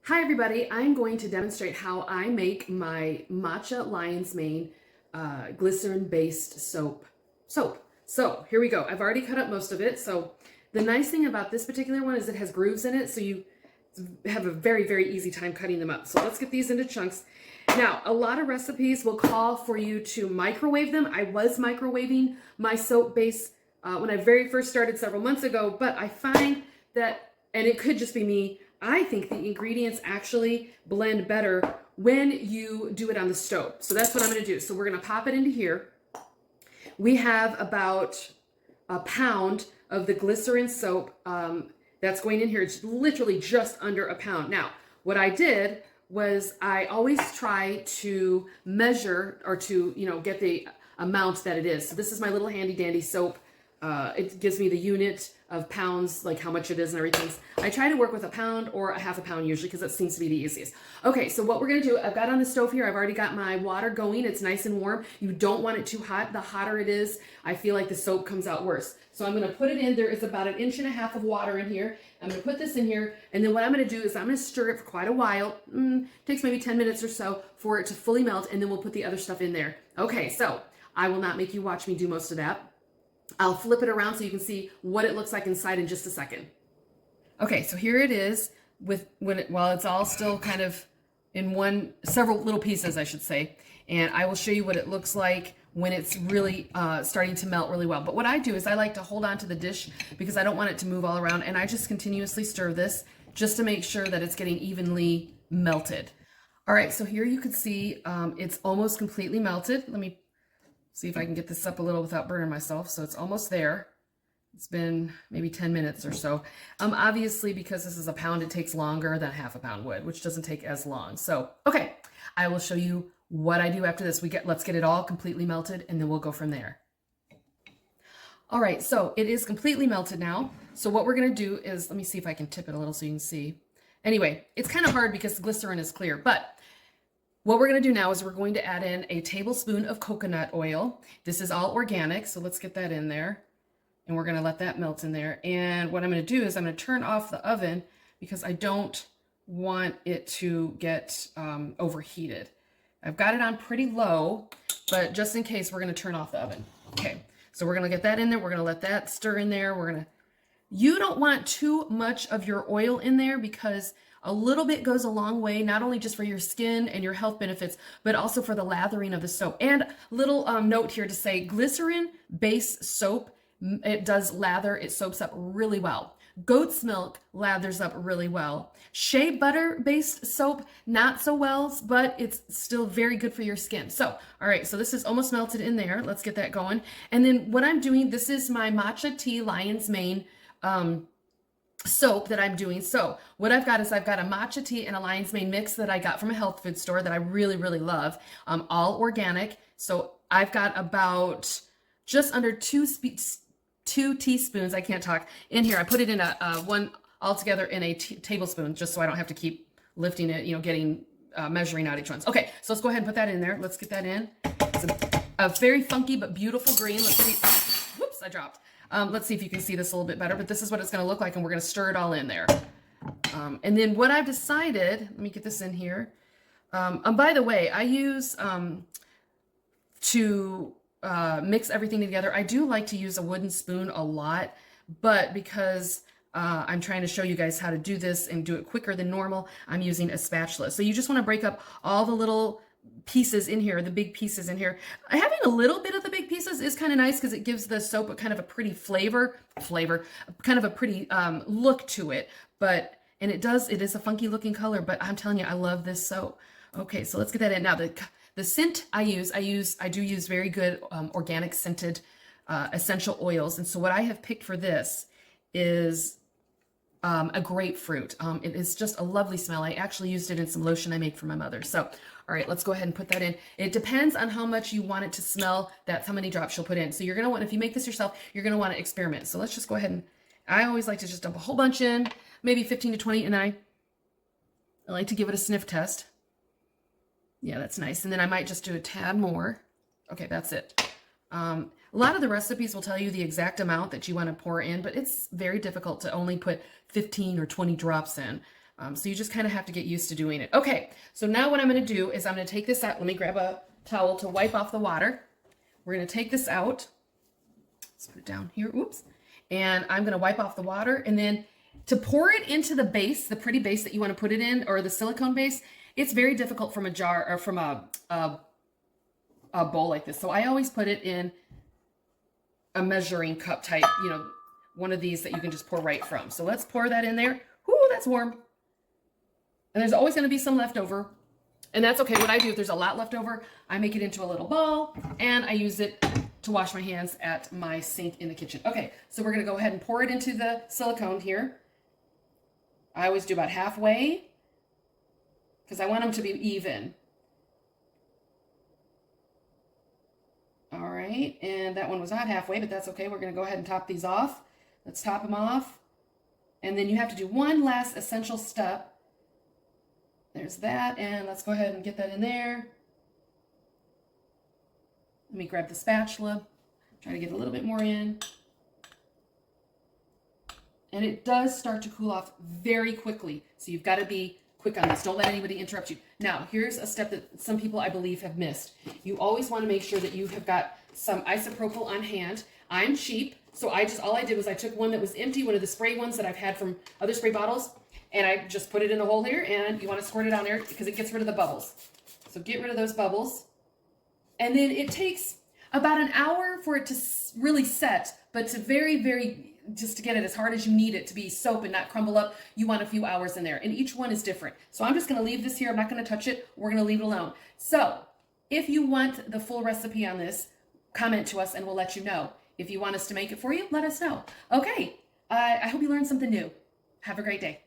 Hi everybody, I'm going to demonstrate how I make my Matcha Lion's Mane glycerin-based soap. So here we go. I've already cut up most of it. So the nice thing about this particular one is it has grooves in it, so you have a very, very easy time cutting them up. So let's get these into chunks. Now, a lot of recipes will call for you to microwave them. I was microwaving my soap base when I very first started several months ago, but I find that, and it could just be me, I think the ingredients actually blend better when you do it on the stove. So that's what I'm going to do. So we're going to pop it into here. We have about a pound of the glycerin soap that's going in here. It's literally just under a pound. Now, what I did was I always try to measure or to, get the amount that it is. So this is my little handy dandy soap. It gives me the unit of pounds, like how much it is and everything. I try to work with a pound or a half a pound usually because that seems to be the easiest. Okay, so what we're gonna do, I've got on the stove here, I've already got my water going. It's nice and warm. You don't want it too hot. The hotter it is, I feel like the soap comes out worse. So I'm gonna put it in. There is about 1.5 inches of water in here. I'm gonna put this in here, and then what I'm gonna do is I'm gonna stir it for quite a while. Takes maybe 10 minutes or so for it to fully melt, and then we'll put the other stuff in there. Okay, so I will not make you watch me do most of that. I'll flip it around so you can see what it looks like inside in just a second. Okay, so here it is while it's all still kind of in several little pieces, I should say. And I will show you what it looks like when it's really starting to melt really well. But what I do is I like to hold on to the dish because I don't want it to move all around, and I just continuously stir this just to make sure that it's getting evenly melted. All right, so here you can see it's almost completely melted. Let me see if I can get this up a little without burning myself. So it's almost there. It's been maybe 10 minutes or so. Obviously, because this is a pound, it takes longer than half a pound would, which doesn't take as long. So, okay, I will show you what I do after this. Let's get it all completely melted, and then we'll go from there. All right, so it is completely melted now. So what we're gonna do is, let me see if I can tip it a little so you can see. Anyway, it's kind of hard because the glycerin is clear, but what we're going to do now is we're going to add in a tablespoon of coconut oil. This is all organic, so let's get that in there. And we're going to let that melt in there. And what I'm going to do is I'm going to turn off the oven because I don't want it to get overheated. I've got it on pretty low, but just in case, we're going to turn off the oven. Okay, so we're going to get that in there. We're going to let that stir in there. You don't want too much of your oil in there because a little bit goes a long way, not only just for your skin and your health benefits, but also for the lathering of the soap. And little note here to say, glycerin-based soap, it does lather, it soaps up really well. Goat's milk lathers up really well. Shea butter-based soap, not so well, but it's still very good for your skin. So, all right, so this is almost melted in there. Let's get that going. And then what I'm doing, this is my Matcha Tea Lion's Mane soap that I'm doing. So what I've got is I've got a matcha tea and a lion's mane mix that I got from a health food store that I really, really love. All organic. So I've got about just under two teaspoons, I can't talk, in here. I put it in one altogether in a tablespoon just so I don't have to keep lifting it, measuring out each one. Okay, so let's go ahead and put that in there. Let's get that in. It's a very funky but beautiful green. Let's see. Whoops, I dropped. Let's see if you can see this a little bit better, but this is what it's going to look like, and we're going to stir it all in there. And then what I've decided, let me get this in here. By the way, I use, to mix everything together, I do like to use a wooden spoon a lot, but because I'm trying to show you guys how to do this and do it quicker than normal, I'm using a spatula. So you just want to break up all the little pieces in here, the big pieces in here. Having a little bit of the big pieces is kind of nice because it gives the soap a kind of a pretty flavor, kind of a pretty look to it. And it is a funky looking color, but I'm telling you, I love this soap. Okay, so let's get that in. Now the scent I do use very good organic scented essential oils. And so what I have picked for this is a grapefruit. It is just a lovely smell. I actually used it in some lotion I make for my mother. So, all right, let's go ahead and put that in. It depends on how much you want it to smell. That's how many drops you'll put in. So you're going to want, if you make this yourself, you're going to want to experiment. So let's just go ahead and, I always like to just dump a whole bunch in, maybe 15 to 20, and I like to give it a sniff test. Yeah, that's nice. And then I might just do a tad more. Okay, that's it. A lot of the recipes will tell you the exact amount that you want to pour in, but it's very difficult to only put 15 or 20 drops in. So you just kind of have to get used to doing it. Okay, so now what I'm going to do is I'm going to take this out. Let me grab a towel to wipe off the water. We're going to take this out. Let's put it down here. Oops. And I'm going to wipe off the water. And then to pour it into the base, the pretty base that you want to put it in, or the silicone base, it's very difficult from a jar or from a bowl like this. So I always put it in a measuring cup type, you know, one of these that you can just pour right from. So let's pour that in there. Whoo, that's warm. And there's always going to be some left over. And that's okay. What I do, if there's a lot left over, I make it into a little ball and I use it to wash my hands at my sink in the kitchen. Okay, so we're going to go ahead and pour it into the silicone here. I always do about halfway because I want them to be even. All right, and that one was not halfway, but that's okay. We're going to go ahead and top these off. Let's top them off. And then you have to do one last essential step. There's that, and let's go ahead and get that in there. Let me grab the spatula, try to get a little bit more in. And it does start to cool off very quickly, so you've got to be quick on this. Don't let anybody interrupt you. Now, here's a step that some people, I believe, have missed. You always want to make sure that you have got some isopropyl on hand. I'm cheap, so all I did was I took one that was empty, one of the spray ones that I've had from other spray bottles, and I just put it in the hole here, and you want to squirt it on there because it gets rid of the bubbles. So get rid of those bubbles. And then it takes about an hour for it to really set, but to just to get it as hard as you need it to be soap and not crumble up, you want a few hours in there. And each one is different. So I'm just going to leave this here. I'm not going to touch it. We're going to leave it alone. So if you want the full recipe on this, comment to us and we'll let you know. If you want us to make it for you, let us know. Okay, I hope you learned something new. Have a great day.